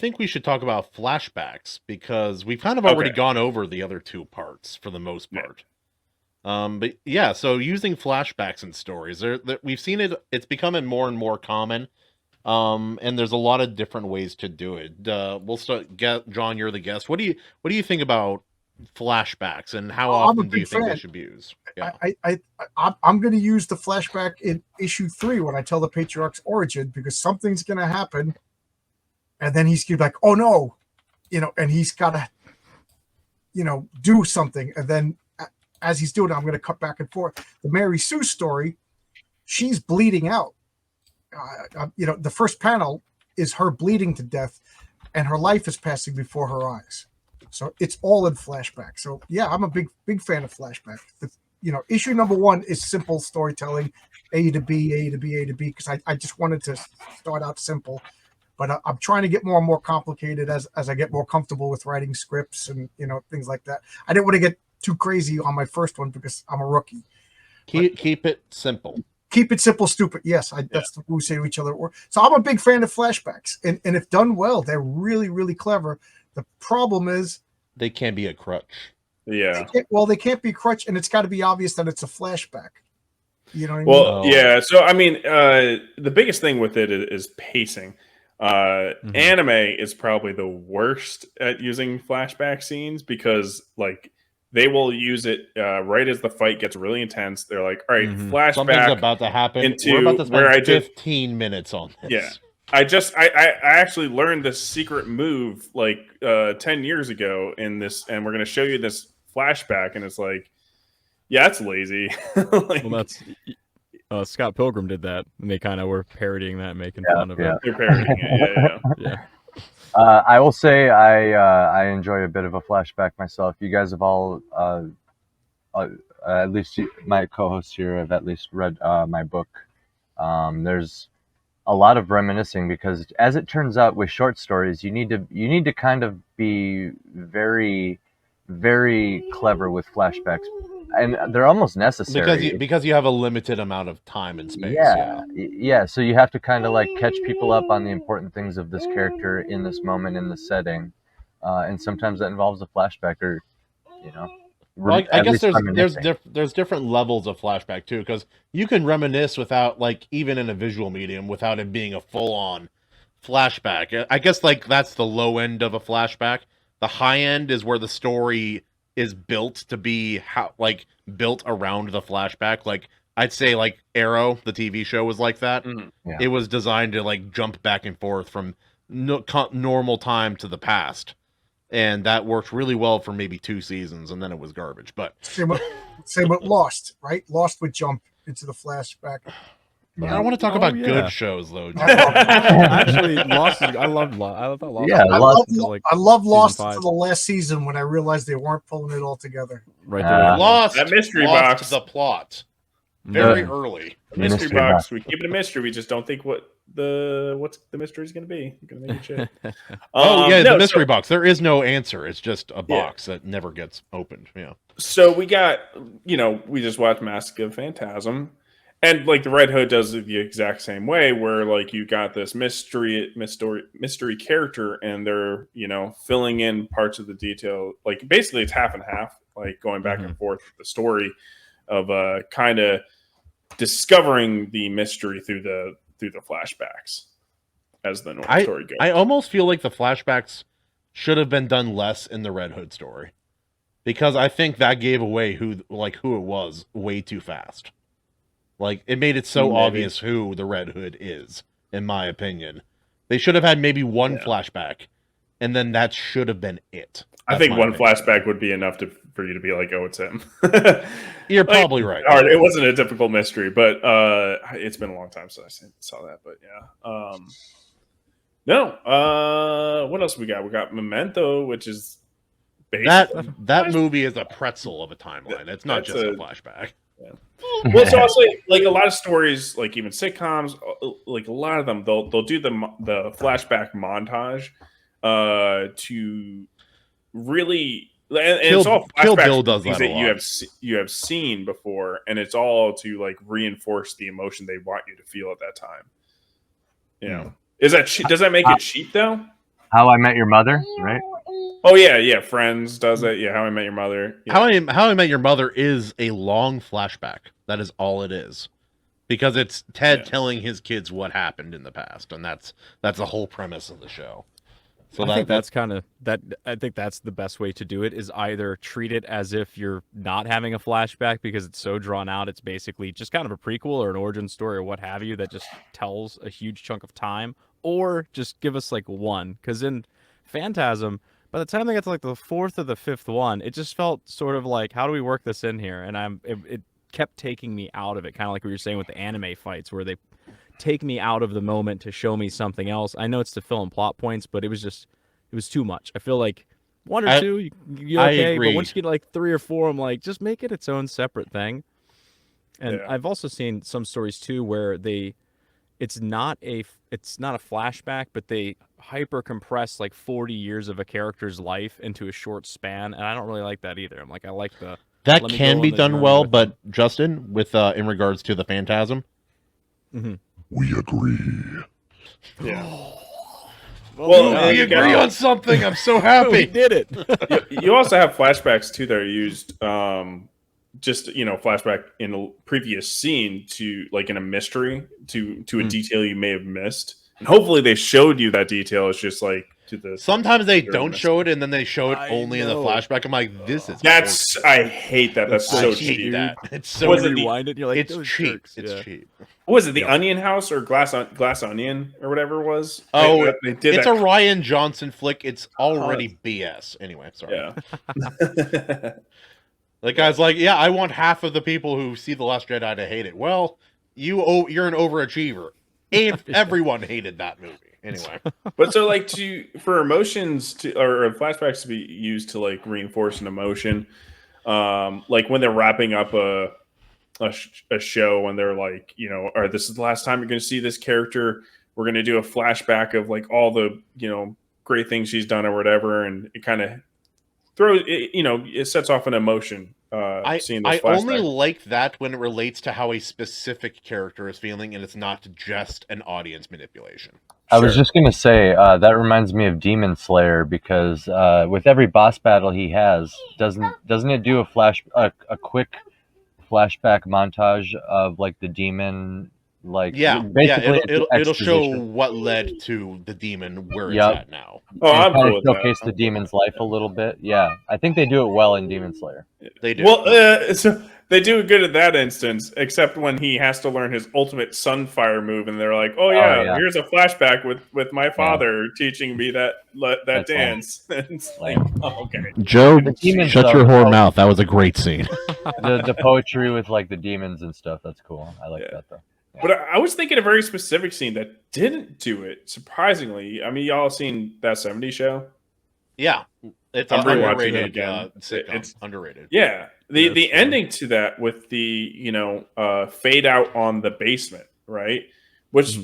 think we should talk about flashbacks because we've kind of already gone over the other two parts for the most part. But yeah, so using flashbacks in stories, we've seen it. It's becoming more and more common. And there's a lot of different ways to do it. We'll start. John, you're the guest. What do you think about flashbacks and how often do you think they should be used? Yeah. I'm going to use the flashback in issue 3 when I tell the Patriarch's origin, because something's going to happen, and then he's like, "Oh no," and he's got to, do something, and then as he's doing it, I'm going to cut back and forth. The Mary Sue story, she's bleeding out. The first panel is her bleeding to death, and her life is passing before her eyes. So it's all in flashback. So yeah, I'm a big fan of flashback. Issue number 1 is simple storytelling, A to B, A to B, A to B, because I just wanted to start out simple. But I'm trying to get more and more complicated as I get more comfortable with writing scripts and things like that. I didn't want to get too crazy on my first one because I'm a rookie. Keep it simple. Keep it simple, stupid. Yes, that's what we say to each other. So I'm a big fan of flashbacks, and if done well, they're really, really clever. The problem is they can't be a crutch. Yeah. They can't be a crutch, and it's got to be obvious that it's a flashback. You know what I mean? Well, yeah. So I mean, the biggest thing with it is pacing. Anime is probably the worst at using flashback scenes because, like, they will use it right as the fight gets really intense. They're like, all right, flashback. Something's about to happen. We're about to spend 15 minutes on this. Yeah. I actually learned this secret move like 10 years ago in this, and we're going to show you this flashback. And it's like, yeah, it's lazy. Well, that's Scott Pilgrim did that, and they kind of were parodying that, making fun of it. They're parodying it. Yeah. I will say I enjoy a bit of a flashback myself. You guys have all, at least my co-hosts here, have at least read my book. There's a lot of reminiscing because, as it turns out, with short stories, you need to kind of be very, very clever with flashbacks, and they're almost necessary because you have a limited amount of time and space. Yeah. So you have to kind of like catch people up on the important things of this character in this moment in the setting, and sometimes that involves a flashback or, Well, I guess there's different levels of flashback too, because you can reminisce without, like, even in a visual medium, without it being a full-on flashback. I guess, like, that's the low end of a flashback. The high end is where the story is built to be built around the flashback. Like, I'd say, like, Arrow, the TV show, was like that. Yeah. It was designed to, like, jump back and forth from normal time to the past. And that worked really well for maybe 2 seasons, and then it was garbage. But same with Lost, right? Lost would jump into the flashback. I don't want to talk about good shows, though. Actually, Lost. I love Lost. Yeah, I love Lost until the last season when I realized they weren't pulling it all together. Right there. Lost. That mystery lost box. The plot very early. Mystery box. We keep it a mystery. We just don't think what's the mystery is going to be. We're going to make it shit. The mystery box. There is no answer. It's just a box that never gets opened. Yeah. So we got, we just watched Mask of Phantasm, and like the Red Hood does it the exact same way, where like you got this mystery character, and they're filling in parts of the detail. Like basically, it's half and half, like going back and forth with the story of kind of discovering the mystery through the flashbacks as the story goes. I almost feel like the flashbacks should have been done less in the Red Hood story, because I think that gave away who it was way too fast. Like, it made it so obvious who the Red Hood is, in my opinion. They should have had maybe one flashback, and then that should have been it. I think one flashback would be enough for you to be like, oh, it's him. You're probably right. It wasn't a difficult mystery, but it's been a long time since I saw that. But yeah. What else we got? We got Memento, which is that movie is a pretzel of a timeline. It's not just a flashback. Yeah. Well, it's also like a lot of stories, like even sitcoms, like a lot of them, they'll do the flashback montage to really, and it's all flashbacks that you have seen before, and it's all to like reinforce the emotion they want you to feel at that time. Does that make it cheap though? How I Met Your Mother, right? Oh yeah, Friends does it. Yeah, How I Met Your Mother. Yeah. How I Met Your Mother is a long flashback. That is all it is, because it's Ted telling his kids what happened in the past, and that's the whole premise of the show. So I think that's kind of that. I think that's the best way to do it, is either treat it as if you're not having a flashback because it's so drawn out. It's basically just kind of a prequel or an origin story or what have you that just tells a huge chunk of time, or just give us like one. Because in Phantasm, by the time they got to like the fourth or the fifth one, it just felt sort of like, how do we work this in here? And it kept taking me out of it, kind of like what you're saying with the anime fights, where they take me out of the moment to show me something else. I know it's to fill in plot points, but it was too much. I feel like one or two, you're okay, but once you get like 3 or 4, I'm like, just make it its own separate thing. And I've also seen some stories too where it's not a flashback, but they hyper compress like 40 years of a character's life into a short span, and I don't really like that either. I'm like, I like that can be done well, but Justin, with in regards to the Phantasm, we agree. Yeah. Well, we agree on something. I'm so happy. We did it. You also have flashbacks too that are used, just flashback in a previous scene to like in a mystery to a detail you may have missed, and hopefully they showed you that detail. It's just like to the. Sometimes they don't show it, and then they show it only in the flashback. I'm like, this is. I hate that. That's so cheap. That. It's so rewind it. You're like, it's cheap. It's cheap. What was it, the Onion House or Glass Onion or whatever it was? Oh, they did it's that. a Rian Johnson flick. It's already BS. Anyway, sorry. Yeah. The guy's like, yeah, I want half of the people who see The Last Jedi to hate it. Well, you're an overachiever. Everyone hated that movie. Anyway. But so like for emotions or flashbacks to be used to like reinforce an emotion, like when they're wrapping up a show and they're like, all right, this is the last time you're going to see this character. We're going to do a flashback of like all the, great things she's done or whatever. And it kind of throws, it sets off an emotion. Seeing those I flashbacks. only like that when it relates to how a specific character is feeling and it's not just an audience manipulation. I was just going to say, that reminds me of Demon Slayer, because with every boss battle he has, doesn't it do a quick flashback montage of like the demon, like basically it'll show what led to the demon where it's at now. Oh, I'm cool with showcase the demon's life a little bit. Yeah, I think they do it well in Demon Slayer. They do. Well, so they do good at that instance, except when he has to learn his ultimate Sunfire move, and they're like, "Oh yeah, here's a flashback with my father teaching me that dance." It's like, oh, okay. Joe, shut your whore mouth. That was a great scene. the poetry with like the demons and stuff. That's cool. I like that though. Yeah. But I was thinking a very specific scene that didn't do it. Surprisingly, I mean, y'all seen that '70s show? Yeah, it's underrated again. It's underrated. Yeah, the ending to that with the fade out on the basement, right? Which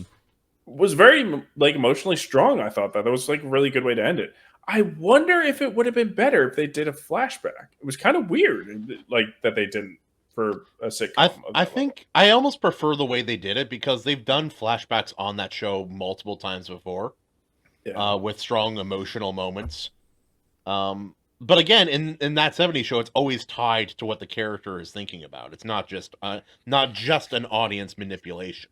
was very like emotionally strong. I thought that was like a really good way to end it. I wonder if it would have been better if they did a flashback. It was kind of weird, like that they didn't for a sitcom. I think I almost prefer the way they did it because they've done flashbacks on that show multiple times before, with strong emotional moments. But again, in that '70s show, it's always tied to what the character is thinking about. It's not just an audience manipulation.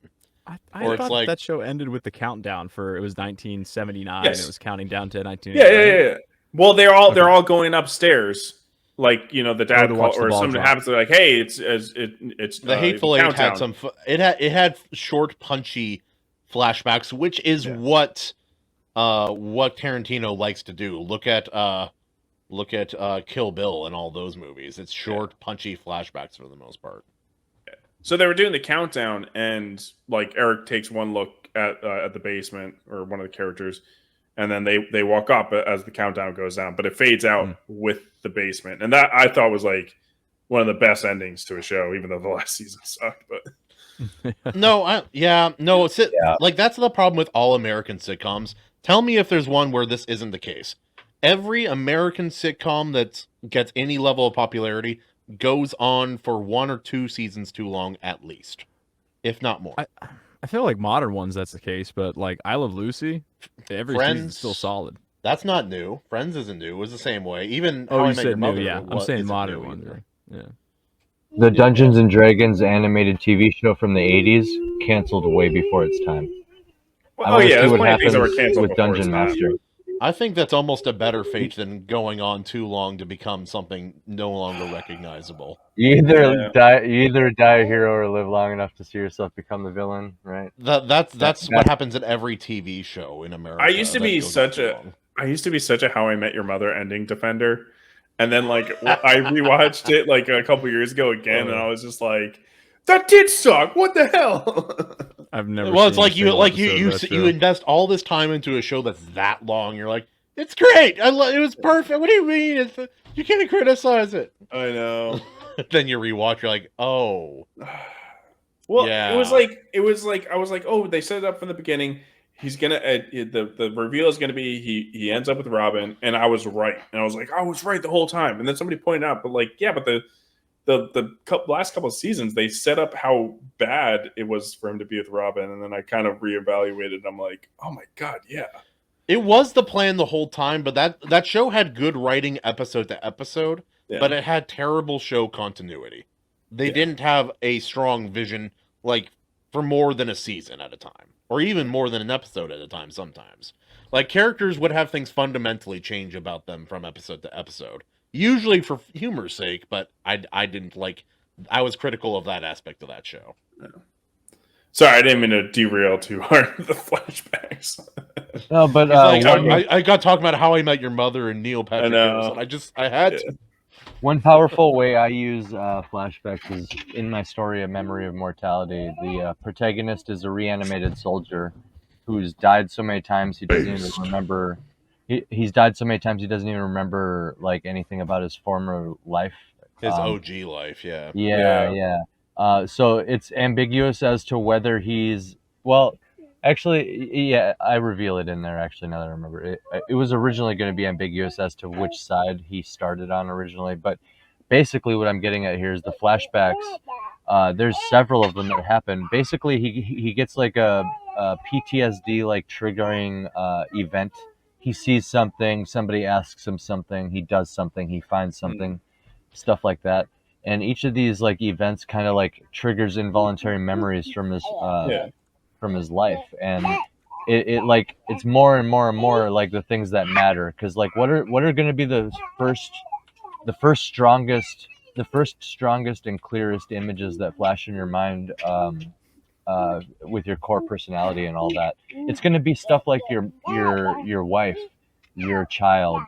I thought that show ended with the countdown it was 1979. Yes. And it was counting down to 1980. Yeah. Well, they're all going upstairs. Like the dad or something happens. They're like, "Hey, it's the Hateful Eight had some. It had short, punchy flashbacks, which is what Tarantino likes to do. Look at Kill Bill and all those movies. It's short, punchy flashbacks for the most part. So they were doing the countdown, and like Eric takes one look at the basement or one of the characters, and then they walk up as the countdown goes down, but it fades out with the basement, and that I thought was like one of the best endings to a show, even though the last season sucked. But like that's the problem with all American sitcoms. Tell me if there's one where this isn't the case. Every American sitcom that gets any level of popularity goes on for 1 or 2 seasons too long, at least, if not more. I feel like modern ones that's the case, but like I Love Lucy, every season's still solid. That's not new. Friends isn't new. It was the same way. Even Oh, How I you Met Your said new, Mother. yeah. I'm saying modern ones. Yeah. The Dungeons and Dragons animated TV show from the 80s canceled way before its time. Well, I want to see there's what plenty of things that were happens canceled with before its Dungeon time. Master. I think that's almost a better fate than going on too long to become something no longer recognizable. You either die a hero or live long enough to see yourself become the villain, right? That's what happens in every TV show in America. I used to be such a How I Met Your Mother ending defender, and then like I rewatched it like a couple years ago again, and I was just like, that did suck. What the hell? I've never. Well, it's like you invest all this time into a show that's that long. You're like, it's great. It was perfect. What do you mean? You can't criticize it. I know. Then you rewatch. You're like, oh. Well, yeah. It was like I was like, oh, they set it up from the beginning. He's gonna the reveal is gonna be he ends up with Robin, and I was right, and I was like, I was right the whole time. And then somebody pointed out, but like, yeah, but the last couple of seasons they set up how bad it was for him to be with Robin, and then I kind of reevaluated. I'm like, oh my god, yeah. It was the plan the whole time, but that show had good writing episode to episode, but it had terrible show continuity. They didn't have a strong vision, like, for more than a season at a time, or even more than an episode at a time sometimes. Like, characters would have things fundamentally change about them from episode to episode, usually for humor's sake, but I didn't like... I was critical of that aspect of that show. Yeah. Sorry, I didn't mean to derail too hard the flashbacks. No, but I got talking about How I Met Your Mother and Neil Patrick Harris. I had to. One powerful way I use flashbacks is in my story, A Memory of Mortality. The protagonist is a reanimated soldier who's died so many times he doesn't even remember. He's died so many times he doesn't even remember like anything about his former life. His OG life, yeah. Yeah. So it's ambiguous as to whether he's actually, yeah, I reveal it in there. Actually, now that I remember, it was originally going to be ambiguous as to which side he started on originally. But basically, what I'm getting at here is the flashbacks. There's several of them that happen. Basically, he gets like a PTSD like triggering event. He sees something, somebody asks him something, he does something, he finds something, stuff like that. And each of these like events kind of like triggers involuntary memories from his life, and it like it's more and more and more like the things that matter, because like what are going to be the first strongest and clearest images that flash in your mind with your core personality and all that. It's going to be stuff like your wife, your child,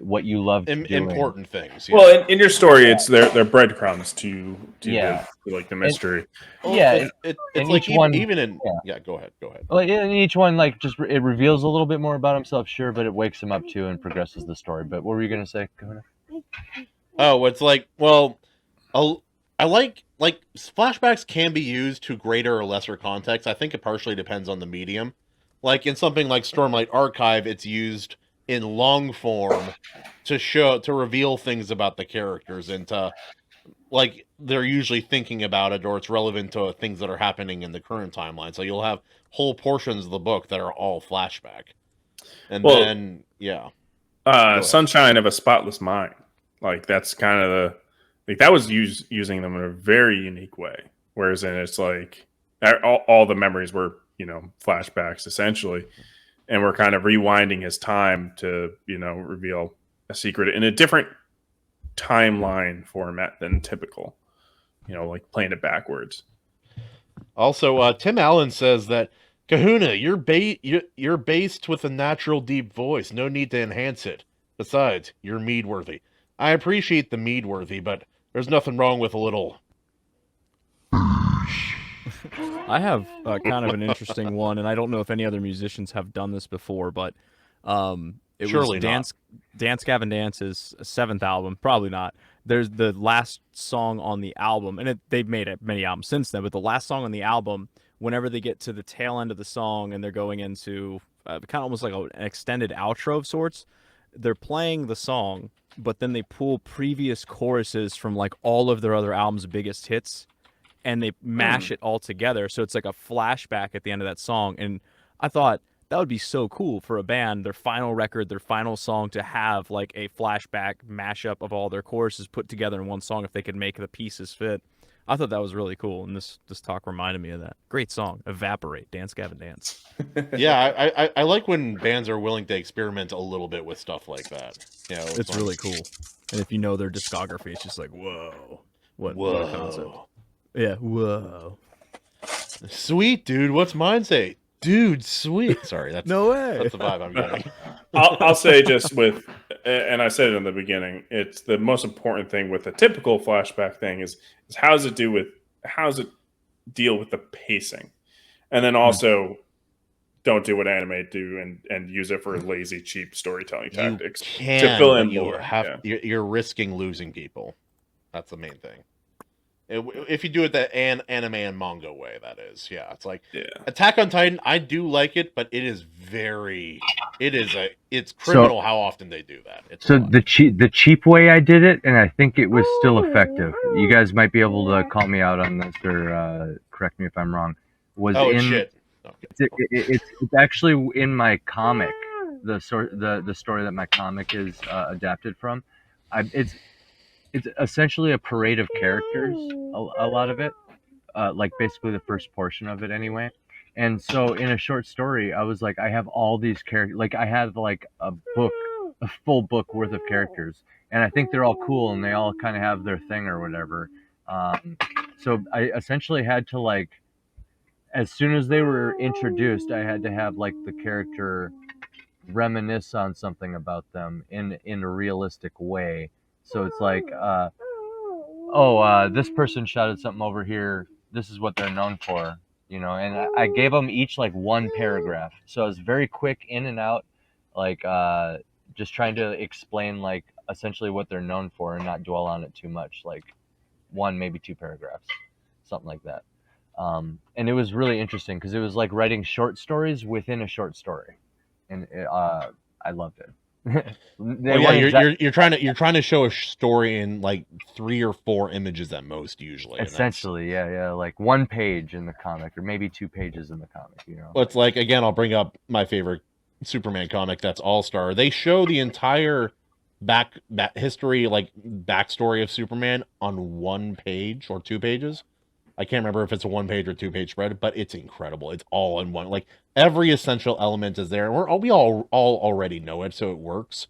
what you love doing. Important things. Yeah. Well, in your story, it's their breadcrumbs to like the mystery. It's like even in go ahead. Well, in each one, like just it reveals a little bit more about himself, sure, but it wakes him up too and progresses the story. But what were you gonna say? Go ahead. Oh, it's like, well, I like flashbacks can be used to greater or lesser context. I think it partially depends on the medium. Like in something like Stormlight Archive, it's used in long form to reveal things about the characters and to like they're usually thinking about it, or it's relevant to things that are happening in the current timeline. So you'll have whole portions of the book that are all flashback. And then Sunshine of a Spotless Mind. Like that's kind of that was using them in a very unique way. Whereas in it's like all the memories were, flashbacks essentially. And we're kind of rewinding his time to, reveal a secret in a different timeline format than typical, like playing it backwards. Also, Tim Allen says that, Kahuna, you're based with a natural deep voice. No need to enhance it. Besides, you're mead-worthy. I appreciate the mead-worthy, but there's nothing wrong with a little... I have kind of an interesting one, and I don't know if any other musicians have done this before, but it Surely was Dance Gavin Dance's 7th album. Probably not. There's the last song on the album, and they've made many albums since then, but the last song on the album, whenever they get to the tail end of the song and they're going into kind of almost like an extended outro of sorts, they're playing the song, but then they pull previous choruses from like all of their other albums' biggest hits, and they mash it all together. So it's like a flashback at the end of that song. And I thought that would be so cool for a band, their final record, their final song, to have like a flashback mashup of all their choruses put together in one song if they could make the pieces fit. I thought that was really cool, and this talk reminded me of that. Great song, Evaporate, Dance Gavin Dance. Yeah, I like when bands are willing to experiment a little bit with stuff like that. You know, it's really cool. And if you know their discography, it's just like, whoa. What a concept. Yeah, whoa. Sweet, dude. What's mine say? Dude, sweet. Sorry, that's no way. That's the vibe I'm getting. I'll say just with, and I said it in the beginning, it's the most important thing with a typical flashback thing is how does it deal with the pacing, and then also don't do what anime do and use it for lazy, cheap storytelling tactics to fill in lore. You're risking losing people. That's the main thing. If you do it that anime and manga way, that is, yeah. It's like Attack on Titan. I do like it, but it's criminal how often they do that. The cheap way I did it, and I think it was still effective. You guys might be able to call me out on this or correct me if I'm wrong. Shit. Okay. It's actually in my comic, the story that my comic is adapted from. It's essentially a parade of characters, a lot of it, like basically the first portion of it anyway. And so in a short story, I was like, I have all these characters, like I had like a full book worth of characters, and I think they're all cool and they all kind of have their thing or whatever. So I essentially had to, like, as soon as they were introduced, I had to have like the character reminisce on something about them in a realistic way. So it's like, this person shouted something over here. This is what they're known for, you know. And I gave them each like one paragraph. So it was very quick in and out, like just trying to explain like essentially what they're known for and not dwell on it too much. Like one, maybe two paragraphs, something like that. And it was really interesting because it was like writing short stories within a short story, and I loved it. You're trying to show a story in like 3 or 4 images at most, usually. Essentially, yeah, like 1 page in the comic, or maybe 2 pages in the comic. You know, well, it's like, again, I'll bring up my favorite Superman comic. That's All Star. They show the entire back history, like backstory of Superman on 1 page or 2 pages. I can't remember if it's a 1-page or 2-page spread, but it's incredible. It's all in one. Like every essential element is there. We all already know it, so it works.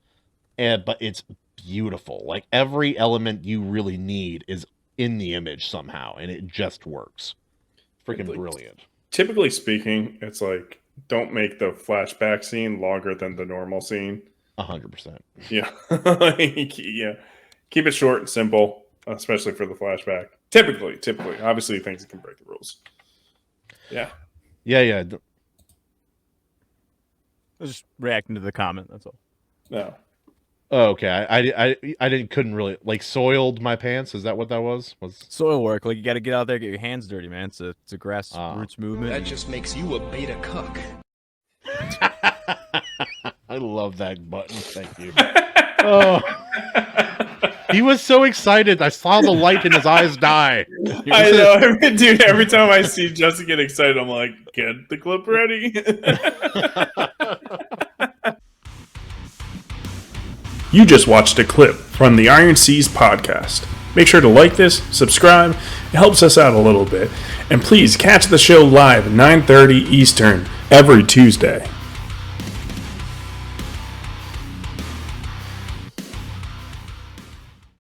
But it's beautiful. Like every element you really need is in the image somehow, and it just works. Freaking brilliant. Typically speaking, it's like don't make the flashback scene longer than the normal scene. 100%. Yeah, yeah. Keep it short and simple, especially for the flashback. Typically, obviously things that can break the rules. Yeah. I was just reacting to the comment. That's all. No. Oh, okay. I couldn't really, like, soiled my pants. Is that what that was? Soil work? Like you got to get out there, get your hands dirty, man. It's a grassroots movement. That just makes you a beta cuck. I love that button. Thank you. Oh. He was so excited. I saw the light in his eyes die. I know, dude. Every time I see Justin get excited, I'm like, get the clip ready. You just watched a clip from the Iron Seas podcast. Make sure to like this, subscribe. It helps us out a little bit. And please catch the show live at 9:30 Eastern every Tuesday.